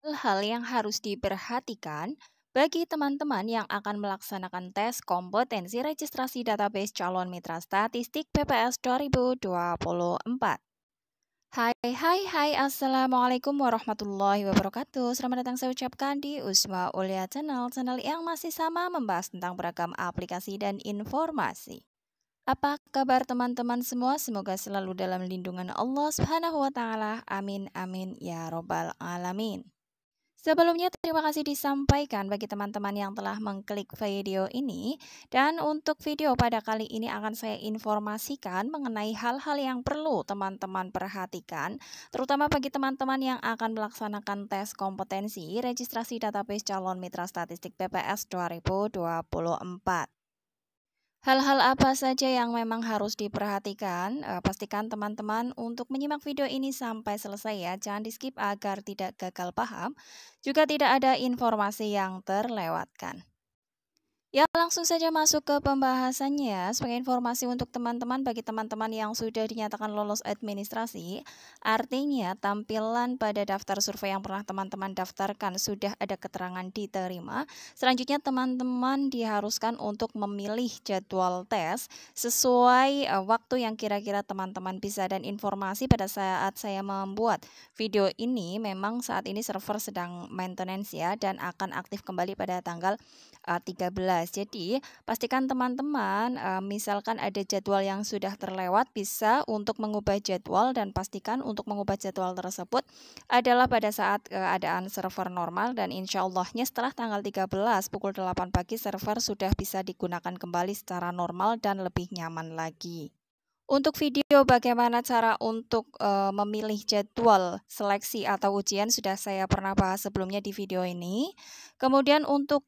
Hal-hal yang harus diperhatikan bagi teman-teman yang akan melaksanakan tes kompetensi registrasi database calon mitra statistik BPS 2024. Hai, Assalamualaikum warahmatullahi wabarakatuh. Selamat datang saya ucapkan di Usma Ulia Channel yang masih sama membahas tentang beragam aplikasi dan informasi. Apa kabar teman-teman semua? Semoga selalu dalam lindungan Allah Subhanahu wa taala. Amin amin ya robbal alamin. Sebelumnya terima kasih disampaikan bagi teman-teman yang telah mengklik video ini. Dan untuk video pada kali ini akan saya informasikan mengenai hal-hal yang perlu teman-teman perhatikan, terutama bagi teman-teman yang akan melaksanakan tes kompetensi registrasi database calon mitra statistik BPS 2024. Hal-hal apa saja yang memang harus diperhatikan? Pastikan teman-teman untuk menyimak video ini sampai selesai ya. Jangan di-skip agar tidak gagal paham, juga tidak ada informasi yang terlewatkan. Ya, langsung saja masuk ke pembahasannya. Sebagai informasi untuk teman-teman, bagi teman-teman yang sudah dinyatakan lolos administrasi, artinya tampilan pada daftar survei yang pernah teman-teman daftarkan sudah ada keterangan diterima. Selanjutnya, teman-teman diharuskan untuk memilih jadwal tes sesuai waktu yang kira-kira teman-teman bisa. Dan informasi pada saat saya membuat video ini, memang saat ini server sedang maintenance ya, dan akan aktif kembali pada tanggal 13. Jadi, pastikan teman-teman misalkan ada jadwal yang sudah terlewat bisa untuk mengubah jadwal, dan pastikan untuk mengubah jadwal tersebut adalah pada saat keadaan server normal, dan insya Allahnya setelah tanggal 13 pukul 8 pagi server sudah bisa digunakan kembali secara normal dan lebih nyaman lagi. Untuk video bagaimana cara untuk memilih jadwal seleksi atau ujian sudah saya pernah bahas sebelumnya di video ini. Kemudian untuk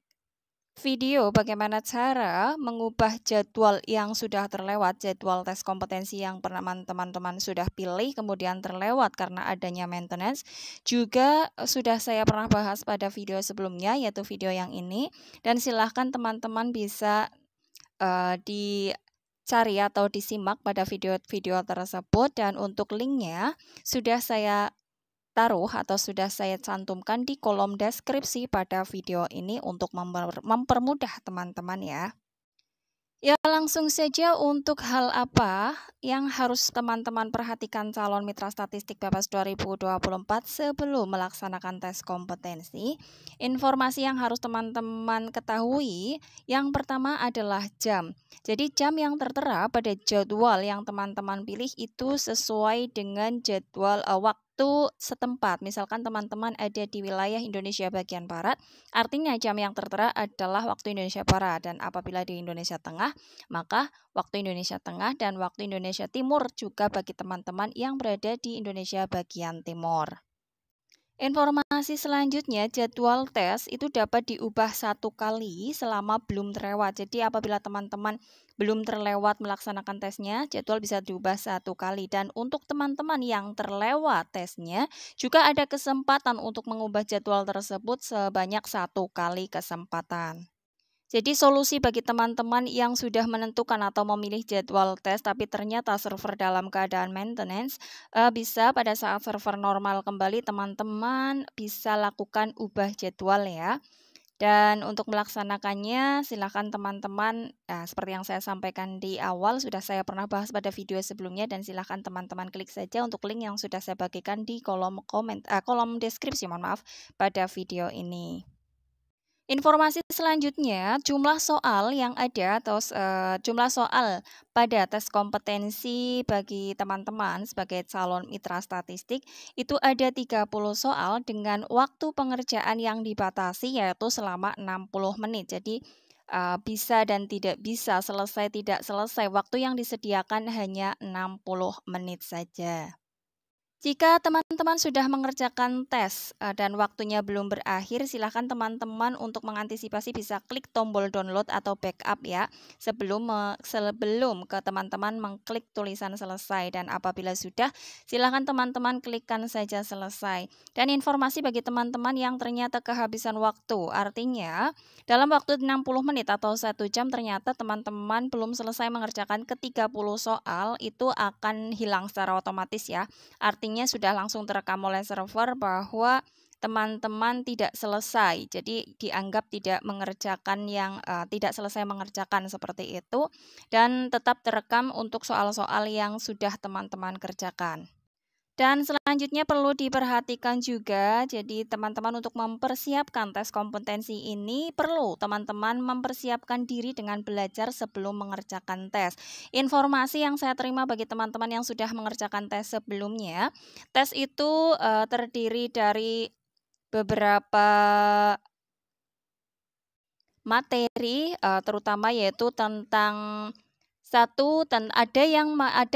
video bagaimana cara mengubah jadwal yang sudah terlewat, jadwal tes kompetensi yang pernah teman-teman sudah pilih kemudian terlewat karena adanya maintenance, juga sudah saya pernah bahas pada video sebelumnya, yaitu video yang ini. Dan silahkan teman-teman bisa dicari atau disimak pada video-video tersebut, dan untuk linknya sudah saya taruh atau sudah saya cantumkan di kolom deskripsi pada video ini untuk mempermudah teman-teman ya. Ya, langsung saja untuk hal apa yang harus teman-teman perhatikan calon mitra statistik BPS 2024 sebelum melaksanakan tes kompetensi. Informasi yang harus teman-teman ketahui, yang pertama adalah jam. Jadi jam yang tertera pada jadwal yang teman-teman pilih itu sesuai dengan jadwal waktu setempat. Misalkan teman-teman ada di wilayah Indonesia bagian Barat, artinya jam yang tertera adalah waktu Indonesia Barat, dan apabila di Indonesia Tengah, maka waktu Indonesia Tengah, dan waktu Indonesia Timur juga bagi teman-teman yang berada di Indonesia bagian Timur. Informasi selanjutnya, jadwal tes itu dapat diubah 1 kali selama belum terlewat. Jadi apabila teman-teman belum terlewat melaksanakan tesnya, jadwal bisa diubah 1 kali. Dan untuk teman-teman yang terlewat tesnya, juga ada kesempatan untuk mengubah jadwal tersebut sebanyak 1 kali kesempatan. Jadi solusi bagi teman-teman yang sudah menentukan atau memilih jadwal tes tapi ternyata server dalam keadaan maintenance, bisa pada saat server normal kembali teman-teman bisa lakukan ubah jadwal ya. Dan untuk melaksanakannya silakan teman-teman, seperti yang saya sampaikan di awal sudah saya pernah bahas pada video sebelumnya, dan silakan teman-teman klik saja untuk link yang sudah saya bagikan di kolom deskripsi pada video ini. Informasi selanjutnya, jumlah soal yang ada atau jumlah soal pada tes kompetensi bagi teman-teman sebagai calon mitra statistik itu ada 30 soal dengan waktu pengerjaan yang dibatasi yaitu selama 60 menit. Jadi bisa dan tidak bisa, selesai tidak selesai, waktu yang disediakan hanya 60 menit saja. Jika teman-teman sudah mengerjakan tes dan waktunya belum berakhir, silakan teman-teman untuk mengantisipasi bisa klik tombol download atau backup ya, sebelum ke teman-teman mengklik tulisan selesai, dan apabila sudah, silakan teman-teman klikkan saja selesai. Dan informasi bagi teman-teman yang ternyata kehabisan waktu, artinya dalam waktu 60 menit atau 1 jam ternyata teman-teman belum selesai mengerjakan ke-30 soal, itu akan hilang secara otomatis ya. Artinya sudah langsung terekam oleh server bahwa teman-teman tidak selesai. Jadi dianggap tidak mengerjakan yang tidak selesai mengerjakan seperti itu, dan tetap terekam untuk soal-soal yang sudah teman-teman kerjakan. Dan selanjutnya perlu diperhatikan juga, jadi teman-teman untuk mempersiapkan tes kompetensi ini perlu teman-teman mempersiapkan diri dengan belajar sebelum mengerjakan tes. Informasi yang saya terima bagi teman-teman yang sudah mengerjakan tes sebelumnya, tes itu terdiri dari beberapa materi, terutama yaitu tentang ada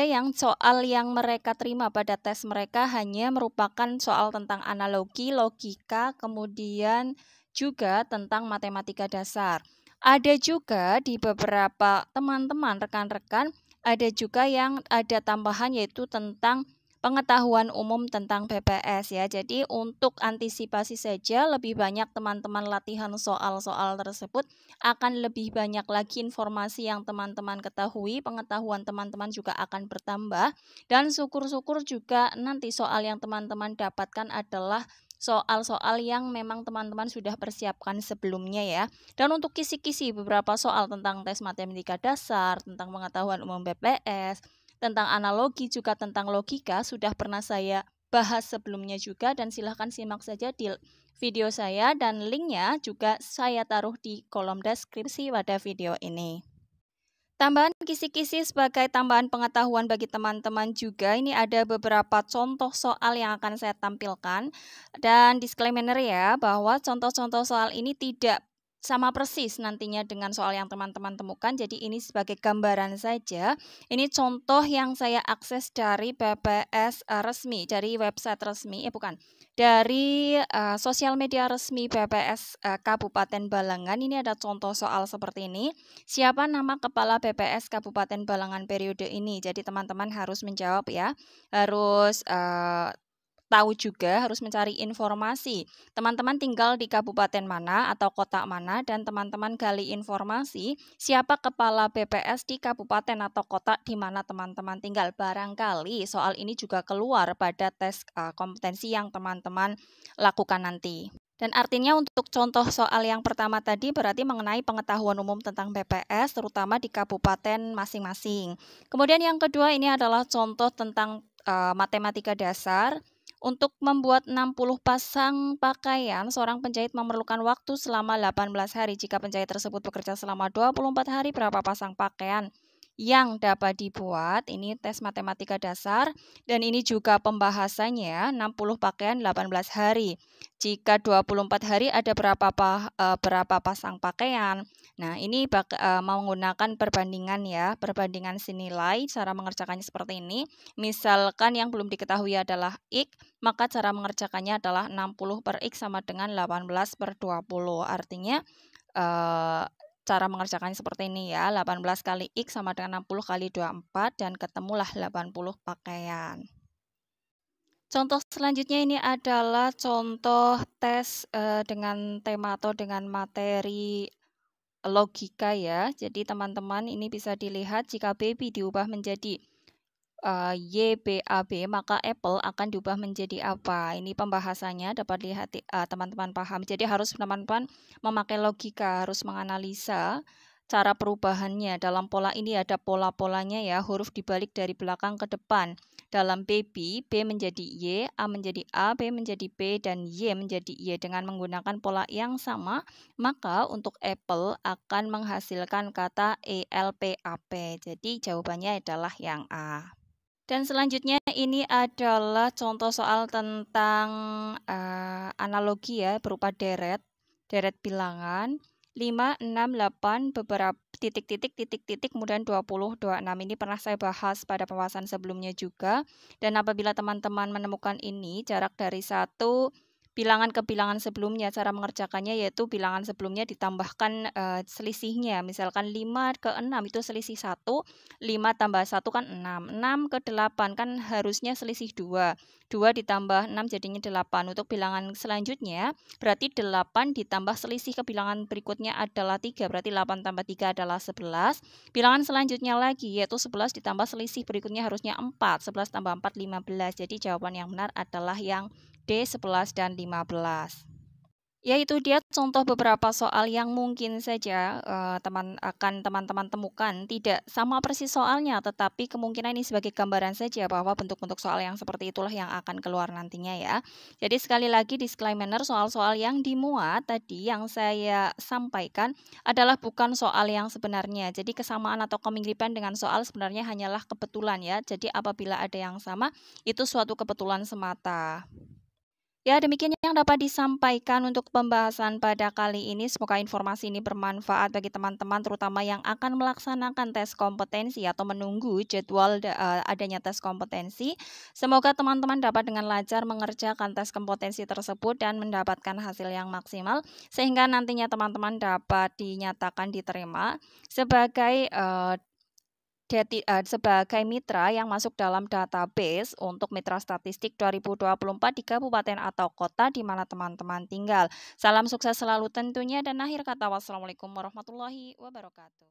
yang soal yang mereka terima pada tes mereka hanya merupakan soal tentang analogi, logika, kemudian juga tentang matematika dasar. Ada juga di beberapa teman-teman, rekan-rekan, ada juga yang ada tambahan yaitu tentang pengetahuan umum tentang BPS ya. Jadi untuk antisipasi saja lebih banyak teman-teman latihan soal-soal tersebut, akan lebih banyak lagi informasi yang teman-teman ketahui, pengetahuan teman-teman juga akan bertambah, dan syukur-syukur juga nanti soal yang teman-teman dapatkan adalah soal-soal yang memang teman-teman sudah persiapkan sebelumnya ya. Dan untuk kisi-kisi beberapa soal tentang tes matematika dasar, tentang pengetahuan umum BPS, tentang analogi juga tentang logika sudah pernah saya bahas sebelumnya juga, dan silahkan simak saja di video saya, dan linknya juga saya taruh di kolom deskripsi pada video ini. Tambahan kisi-kisi sebagai tambahan pengetahuan bagi teman-teman juga, ini ada beberapa contoh soal yang akan saya tampilkan, dan disclaimer ya bahwa contoh-contoh soal ini tidak sama persis nantinya dengan soal yang teman-teman temukan, jadi ini sebagai gambaran saja. Ini contoh yang saya akses dari BPS resmi, dari website resmi, dari sosial media resmi BPS Kabupaten Balangan. Ini ada contoh soal seperti ini. Siapa nama kepala BPS Kabupaten Balangan periode ini? Jadi teman-teman harus menjawab ya, harus tahu juga, harus mencari informasi. Teman-teman tinggal di kabupaten mana atau kota mana, dan teman-teman gali informasi siapa kepala BPS di kabupaten atau kota di mana teman-teman tinggal. Barangkali soal ini juga keluar pada tes kompetensi yang teman-teman lakukan nanti. Dan artinya untuk contoh soal yang pertama tadi berarti mengenai pengetahuan umum tentang BPS, terutama di kabupaten masing-masing. Kemudian yang kedua ini adalah contoh tentang matematika dasar. Untuk membuat 60 pasang pakaian, seorang penjahit memerlukan waktu selama 18 hari. Jika penjahit tersebut bekerja selama 24 hari, berapa pasang pakaian yang dapat dibuat? Ini tes matematika dasar, dan ini juga pembahasannya 60 pakaian 18 hari. Jika 24 hari ada berapa pasang pakaian? Nah, ini menggunakan perbandingan ya, perbandingan senilai. Cara mengerjakannya seperti ini. Misalkan yang belum diketahui adalah X, maka cara mengerjakannya adalah 60 per X sama dengan 18 per 20. Artinya cara mengerjakannya seperti ini ya, 18 kali X sama dengan 60 kali 24, dan ketemulah 80 pakaian. Contoh selanjutnya ini adalah contoh tes dengan tema atau dengan materi logika ya. Jadi teman-teman ini bisa dilihat jika baby diubah menjadi YBAB, maka apple akan diubah menjadi apa? Ini pembahasannya dapat lihat teman-teman paham. Jadi harus teman-teman memakai logika, harus menganalisa cara perubahannya. Dalam pola ini ada pola-polanya ya, huruf dibalik dari belakang ke depan. Dalam baby, B menjadi Y, A menjadi A, B menjadi B, dan Y menjadi Y. Dengan menggunakan pola yang sama, maka untuk apple akan menghasilkan kata ELPAP. Jadi jawabannya adalah yang A. Dan selanjutnya ini adalah contoh soal tentang analogi ya, berupa deret bilangan 5, 6, 8, beberapa titik-titik, kemudian 20, 26. Ini pernah saya bahas pada pembahasan sebelumnya juga. Dan apabila teman-teman menemukan ini, jarak dari satu bilangan ke bilangan sebelumnya, cara mengerjakannya yaitu bilangan sebelumnya ditambahkan selisihnya. Misalkan 5 ke 6 itu selisih 1, 5 tambah 1 kan 6, 6 ke 8 kan harusnya selisih 2, 2 ditambah 6 jadinya 8. Untuk bilangan selanjutnya berarti 8 ditambah selisih ke bilangan berikutnya adalah 3, berarti 8 tambah 3 adalah 11. Bilangan selanjutnya lagi yaitu 11 ditambah selisih berikutnya harusnya 4, 11 tambah 4 15. Jadi jawaban yang benar adalah yang D, 11, dan 15. Ya itu dia contoh beberapa soal yang mungkin saja teman-teman temukan tidak sama persis soalnya, tetapi kemungkinan ini sebagai gambaran saja bahwa bentuk-bentuk soal yang seperti itulah yang akan keluar nantinya ya. Jadi sekali lagi disclaimer, soal-soal yang dimuat tadi yang saya sampaikan adalah bukan soal yang sebenarnya. Jadi kesamaan atau kemiripan dengan soal sebenarnya hanyalah kebetulan ya. Jadi apabila ada yang sama, itu suatu kebetulan semata. Ya, demikian yang dapat disampaikan untuk pembahasan pada kali ini. Semoga informasi ini bermanfaat bagi teman-teman, terutama yang akan melaksanakan tes kompetensi atau menunggu jadwal adanya tes kompetensi. Semoga teman-teman dapat dengan lancar mengerjakan tes kompetensi tersebut dan mendapatkan hasil yang maksimal, sehingga nantinya teman-teman dapat dinyatakan diterima sebagai sebagai mitra yang masuk dalam database untuk mitra statistik 2024 di kabupaten atau kota di mana teman-teman tinggal. Salam sukses selalu tentunya, dan akhir kata wassalamualaikum warahmatullahi wabarakatuh.